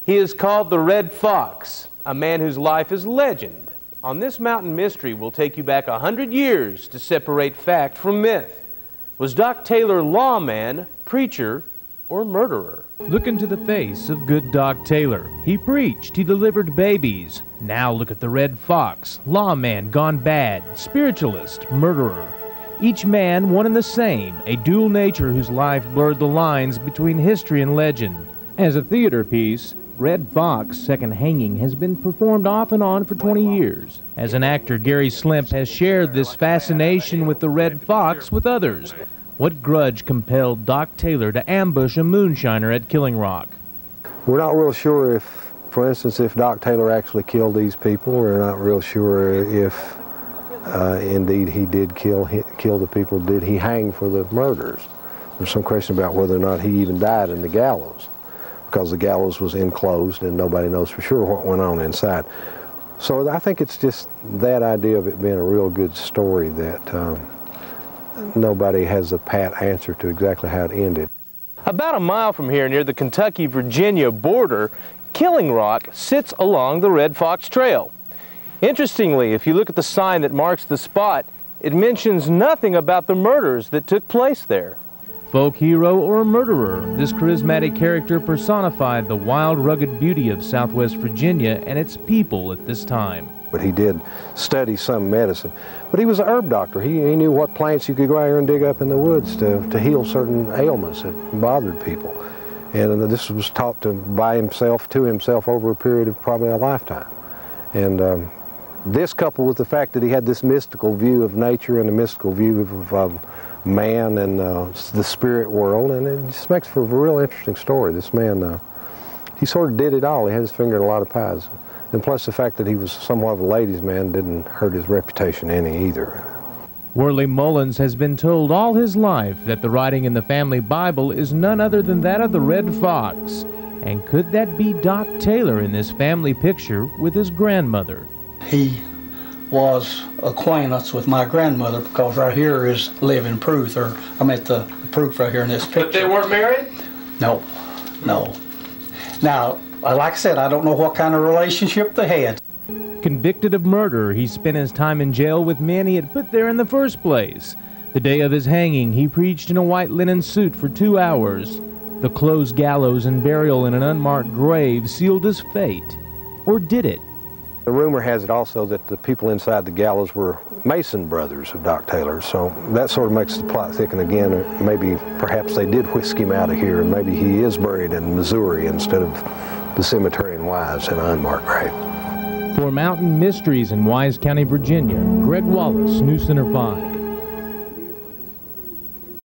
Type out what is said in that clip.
He is called the Red Fox, a man whose life is legend. On this mountain mystery, we'll take you back 100 years to separate fact from myth. Was Doc Taylor lawman, preacher, or murderer? Look into the face of good Doc Taylor. He preached, he delivered babies. Now look at the Red Fox, lawman gone bad, spiritualist, murderer. Each man one and the same, a dual nature whose life blurred the lines between history and legend. As a theater piece, Red Fox, Second Hanging, has been performed off and on for 20 years. As an actor, Gary Slimp has shared this fascination with the Red Fox with others. What grudge compelled Doc Taylor to ambush a moonshiner at Killing Rock? We're not real sure if, for instance, if Doc Taylor actually killed these people. We're not real sure if indeed he did kill the people. Did he hang for the murders? There's some question about whether or not he even died in the gallows, because the gallows was enclosed and nobody knows for sure what went on inside. So I think it's just that idea of it being a real good story that nobody has a pat answer to exactly how it ended. About a mile from here, near the Kentucky-Virginia border, Killing Rock sits along the Red Fox Trail. Interestingly, if you look at the sign that marks the spot, it mentions nothing about the murders that took place there. Folk hero or murderer, this charismatic character personified the wild, rugged beauty of Southwest Virginia and its people at this time. But he did study some medicine. But he was an herb doctor. He knew what plants you could go out here and dig up in the woods to heal certain ailments that bothered people. And this was taught to himself over a period of probably a lifetime. And this, coupled with the fact that he had this mystical view of nature and a mystical view of man and the spirit world, and it just makes for a real interesting story. This man, he sort of did it all. He had his finger in a lot of pies. And plus the fact that he was somewhat of a ladies' man didn't hurt his reputation any either. Worley Mullins has been told all his life that the writing in the family Bible is none other than that of the Red Fox. And could that be Doc Taylor in this family picture with his grandmother? He was acquaintance with my grandmother, because right here is living proof, or I meant the proof right here in this picture. But they weren't married? No, no. Now, like I said, I don't know what kind of relationship they had. Convicted of murder, he spent his time in jail with men he had put there in the first place. The day of his hanging, he preached in a white linen suit for 2 hours. The closed gallows and burial in an unmarked grave sealed his fate. Or did it? The rumor has it also that the people inside the gallows were Mason brothers of Doc Taylor, so that sort of makes the plot thicken again. Maybe perhaps they did whisk him out of here, and maybe he is buried in Missouri instead of the cemetery in Wise in an unmarked grave. For Mountain Mysteries in Wise County, Virginia, Greg Wallace, News Center 5.